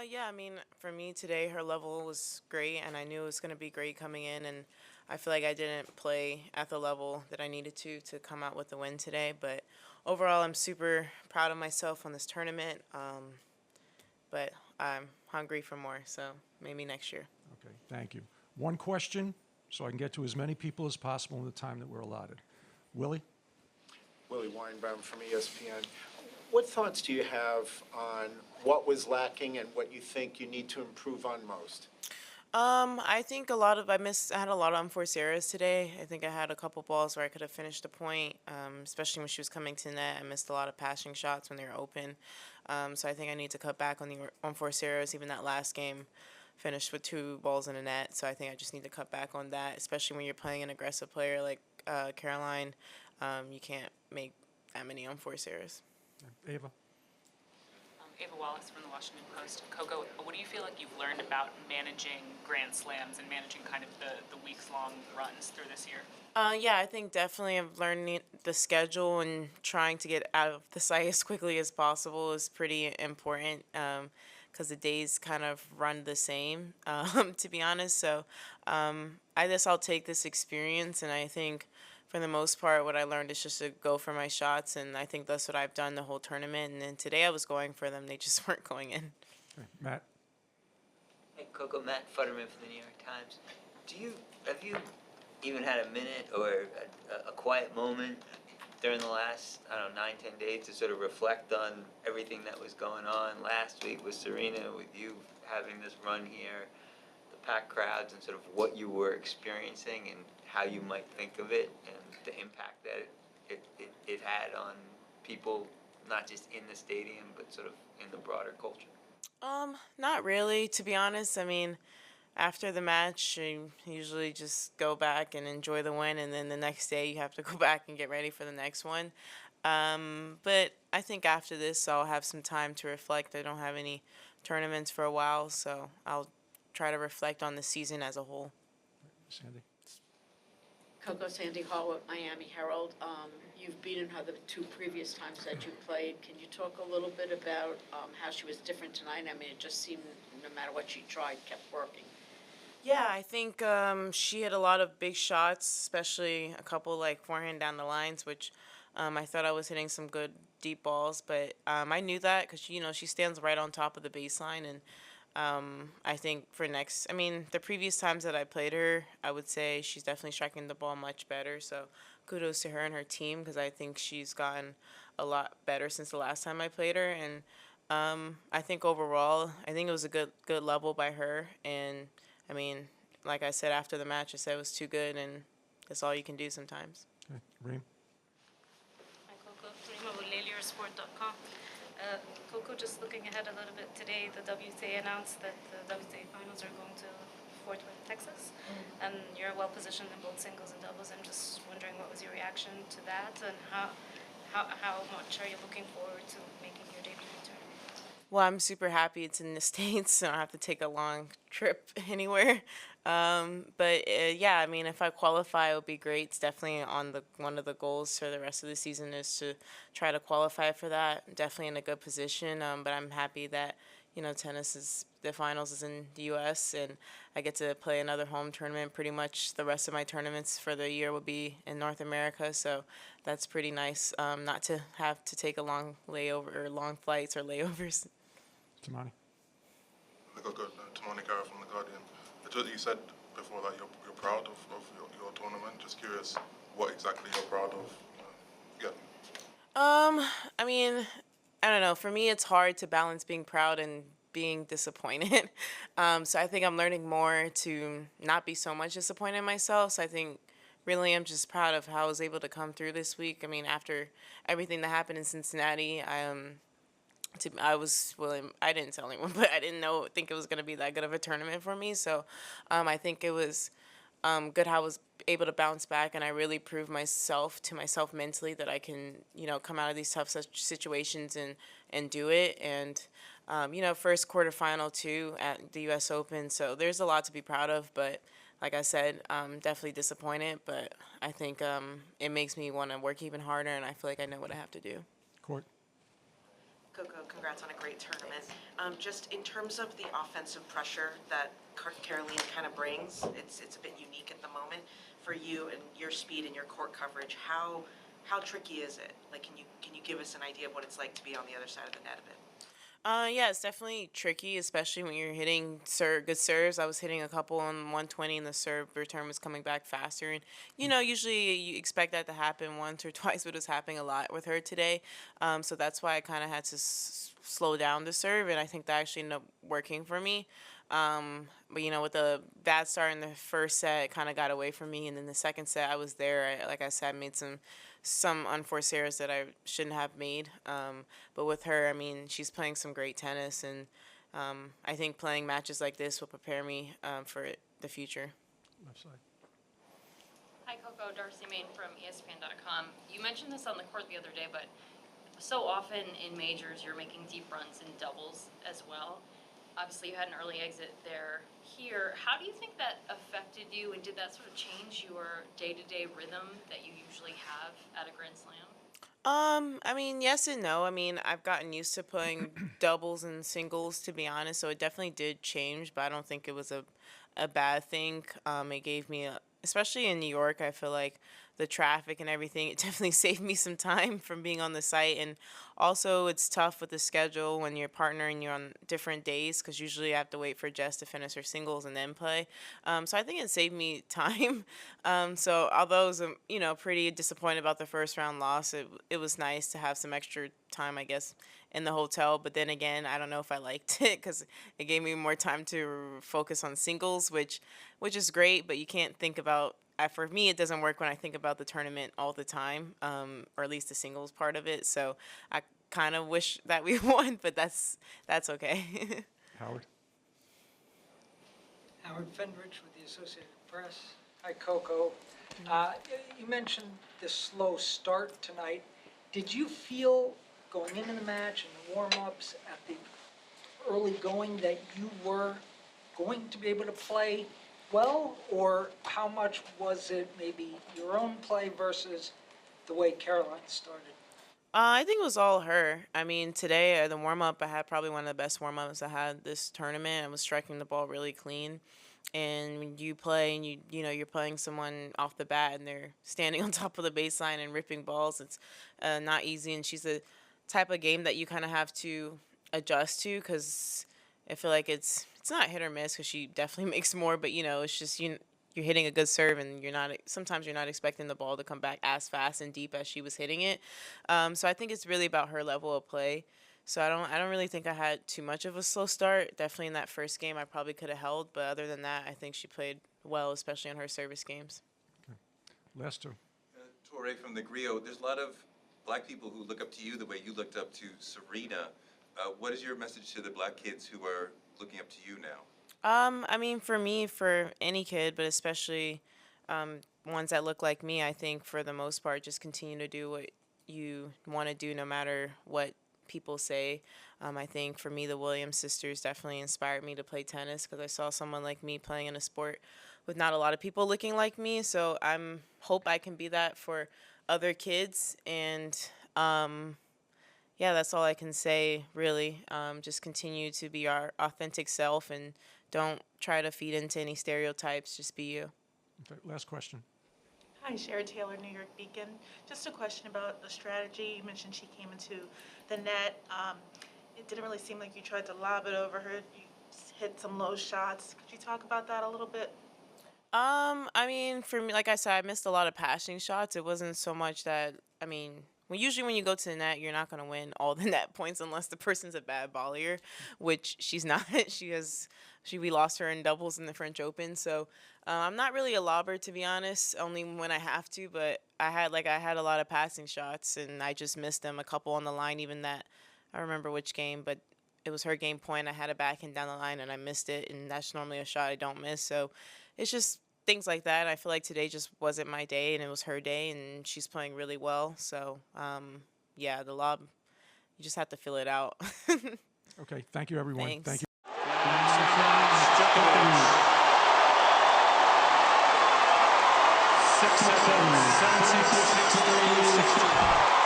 Yeah, I mean, for me today, her level was great, and I knew it was going to be great coming in. And I feel like I didn't play at the level that I needed to come out with the win today. But overall, I'm super proud of myself on this tournament. But I'm hungry for more, so maybe next year. Okay, thank you. One question, so I can get to as many people as possible in the time that we're allotted. Willie? Willie Weinbaum from ESPN. What thoughts do you have on what was lacking and what you think you need to improve on most? I think I had a lot of unforced errors today. I think I had a couple balls where I could have finished the point, especially when she was coming to net. I missed a lot of passing shots when they were open. So I think I need to cut back on the unforced errors. Even that last game finished with 2 balls in the net. So I think I just need to cut back on that, especially when you're playing an aggressive player like Caroline. You can't make that many unforced errors. Ava? Ava Wallace from the Washington Post. Coco, what do you feel like you've learned about managing Grand Slams and managing kind of the weeks-long runs through this year? Yeah, I think definitely I'm learning the schedule and trying to get out of the site as quickly as possible is pretty important because the days kind of run the same, to be honest. So I guess I'll take this experience, and I think for the most part, what I learned is just to go for my shots, and I think that's what I've done the whole tournament. And then today I was going for them; they just weren't going in. Okay, Matt? Hey, Coco, Matt Futterman from the New York Times. Have you even had a minute or a quiet moment during the last, I don't know, 9, 10 days to sort of reflect on everything that was going on last week with Serena, with you having this run here, the packed crowds, and sort of what you were experiencing and how you might think of it and the impact that it had on people, not just in the stadium, but sort of in the broader culture? Not really, to be honest. I mean, after the match, you usually just go back and enjoy the win, and then the next day you have to go back and get ready for the next one. But I think after this, I'll have some time to reflect. I don't have any tournaments for a while, so I'll try to reflect on the season as a whole. Sandy? Coco, Sandy Hall with Miami Herald. You've beaten her the 2 previous times that you played. Can you talk a little bit about how she was different tonight? I mean, it just seemed no matter what she tried, kept working. Yeah, I think she had a lot of big shots, especially a couple like forehand down the lines, which I thought I was hitting some good deep balls. But I knew that because she stands right on top of the baseline, and I think the previous times that I played her, I would say she's definitely striking the ball much better. So kudos to her and her team because I think she's gotten a lot better since the last time I played her. And I think overall, I think it was a good level by her. And I mean, like I said after the match, I said it was too good, and that's all you can do sometimes. Okay, Reem? Hi, Coco. Rima with Eurosport.com. Coco, just looking ahead a little bit today, the WTA announced that the WTA Finals are going to Fort Worth, Texas, and you're well positioned in both singles and doubles. I'm just wondering what was your reaction to that, and how much are you looking forward to making your debut in the tournament? Well, I'm super happy it's in the States, so I don't have to take a long trip anywhere. But yeah, I mean, if I qualify, it would be great. It's definitely on one of the goals for the rest of the season is to try to qualify for that. Definitely in a good position, but I'm happy that the finals is in the U.S. and I get to play another home tournament. Pretty much the rest of my tournaments for the year will be in North America, so that's pretty nice. Not to have to take a long layover or long flights or layovers. Tamani? Good. Tamani Gara from The Guardian. You said before that you're proud of your tournament. Just curious what exactly you're proud of. Yeah. I mean, I don't know. For me, it's hard to balance being proud and being disappointed. So I think I'm learning more to not be so much disappointed in myself. So I think really I'm just proud of how I was able to come through this week. I mean, after everything that happened in Cincinnati, I didn't tell anyone, but I didn't think it was going to be that good of a tournament for me. So I think it was good how I was able to bounce back, and I really proved to myself mentally that I can, come out of these tough situations and do it. And, first quarterfinal too at the U.S. Open. So there's a lot to be proud of, but like I said, I'm definitely disappointed, but I think it makes me want to work even harder, and I feel like I know what I have to do. Court? Coco, congrats on a great tournament. Just in terms of the offensive pressure that Caroline kind of brings, it's a bit unique at the moment for you and your speed and your court coverage. How tricky is it? Like, can you give us an idea of what it's like to be on the other side of the net a bit? Yeah, it's definitely tricky, especially when you're hitting good serves. I was hitting a couple on 120, and the serve return was coming back faster. And usually you expect that to happen once or twice, but it was happening a lot with her today. So that's why I kind of had to slow down the serve, and I think that actually ended up working for me. But with the bad start in the first set, it kind of got away from me, and then the second set, I was there. Like I said, made some unforced errors that I shouldn't have made. But with her, I mean, she's playing some great tennis, and I think playing matches like this will prepare me for the future. Left side. Hi, Coco. Darcy Main from ESPN.com. You mentioned this on the court the other day, but so often in majors, you're making deep runs in doubles as well. Obviously, you had an early exit there. Here, how do you think that affected you, and did that sort of change your day-to-day rhythm that you usually have at a Grand Slam? I mean, yes and no. I mean, I've gotten used to playing doubles and singles, to be honest, so it definitely did change, but I don't think it was a bad thing. It gave me, especially in New York, I feel like the traffic and everything, it definitely saved me some time from being on the site. And also, it's tough with the schedule when you're partnering, you're on different days, because usually I have to wait for Jess to finish her singles and then play. So I think it saved me time. So although I was, pretty disappointed about the first round loss, it was nice to have some extra time, I guess, in the hotel. But then again, I don't know if I liked it, because it gave me more time to focus on singles, which is great, but you can't think about, for me, it doesn't work when I think about the tournament all the time, or at least the singles part of it. So I kind of wish that we won, but that's okay. Howard. Howard Fendrich with the Associated Press. Hi, Coco. You mentioned the slow start tonight. Did you feel going into the match and the warm-ups at the early going that you were going to be able to play well, or how much was it maybe your own play versus the way Caroline started? I think it was all her. I mean, today, the warm-up, I had probably one of the best warm-ups I had this tournament. I was striking the ball really clean. And when you play and you're playing someone off the bat and they're standing on top of the baseline and ripping balls, it's not easy. And she's the type of game that you kind of have to adjust to, because I feel like it's not hit or miss, because she definitely makes more, but it's just you're hitting a good serve, and sometimes you're not expecting the ball to come back as fast and deep as she was hitting it. So I think it's really about her level of play. So I don't really think I had too much of a slow start. Definitely in that first game I probably could have held, but other than that, I think she played well, especially on her service games. Okay. Lester. Torre from the Griot. There's a lot of black people who look up to you the way you looked up to Serena. What is your message to the black kids who are looking up to you now? I mean, for me, for any kid, but especially ones that look like me, I think for the most part, just continue to do what you want to do no matter what people say. I think for me, the Williams sisters definitely inspired me to play tennis, because I saw someone like me playing in a sport with not a lot of people looking like me. So hope I can be that for other kids. And yeah, that's all I can say, really. Just continue to be our authentic self and don't try to feed into any stereotypes. Just be you. Okay. Last question. Hi, Sherry Taylor, New York Beacon. Just a question about the strategy. You mentioned she came into the net. It didn't really seem like you tried to lob it over her. You hit some low shots. Could you talk about that a little bit? I mean, for me, like I said, I missed a lot of passing shots. It wasn't so much that, I mean, usually when you go to the net, you're not going to win all the net points unless the person's a bad volleyer, which she's not. We lost her in doubles in the French Open. So I'm not really a lobber, to be honest, only when I have to. But I had a lot of passing shots, and I just missed them, a couple on the line, even that. I remember which game, but it was her game point. I had a backhand down the line, and I missed it, and that's normally a shot I don't miss. So it's just things like that. I feel like today just wasn't my day, and it was her day, and she's playing really well. So, yeah, the lob, you just have to fill it out. Okay, thank you, everyone. Thanks. Thank you. 6-7, 7-6, 6-3, 6-2.